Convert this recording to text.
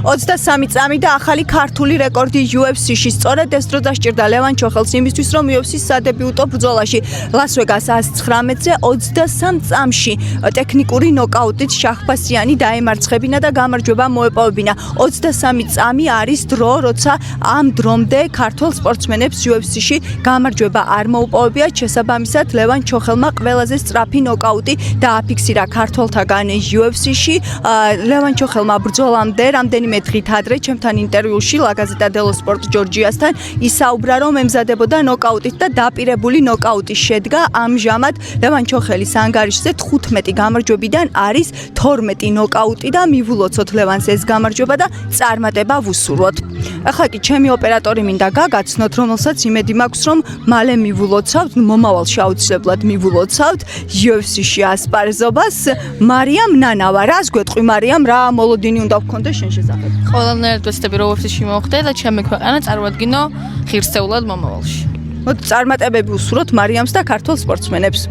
23 წამი და ახალი ქართული რეკორდი UFC-ში. სწორედ ეს დრო დასჭირდა ლევან ჩოხელს იმისთვის, რომ UFC-ს სადებიუტო ბრძოლაში ლას ვეგას 119-ზე 23 წამში ტექნიკური ნოკაუტით შაჰბასიანი დაემარცხებინა და გამარჯვება მოეპოვებინა. 23 წამი არის დრო, როცა ამ დრომდე ქართულ სპორტსმენებს UFC-ში გამარჯვება არ მოუპოვებიათ. შესაბამისად, ლევან ჩოხელმა ყველაზე სწრაფი ნოკაუტი დააფიქსირა ქართველთაგან UFC-ში. ლევან ჩოხელმა ბრძოლამდე რამდენიმე დღით ადრე ჩემთან ინტერვიუში La Gazzetta dello Sport ჯორჯიასთან ისაუბრა, რომ ემზადებოდა ნოკაუტით და დაპირებული ნოკაუტი შედგა. ამჟამად ლევან ჩოხელის ანგარიშზე 15 გამარჯვებიდან არის 12 ნოკაუტი და მივულოცოთ ლევანს ეს გამარჯვება და წარმატება ვუსურვოთ. ახლა კი ჩემი ოპერატორი მინდა გაგაცნოთ, რომელსაც იმედი მაქვს, რომ მალე მივულოცავთ, მომავალში აუცილებლად მივულოცავთ UFC-ში ასპარეზობას. მარიამ ნანავა, რას გვეტყვი მარიამ, რა მოლოდინი უნდა გქონდეს შენ შესახებ? ყველანაირად ვეცდები რომ UFC-ში მოვხდე და ჩემი ქვეყანა წარმოვადგინო ღირსეულად მომავალში. მოდი წარმატებები უსურვოთ მარიამს და ქართულ სპორტსმენებს.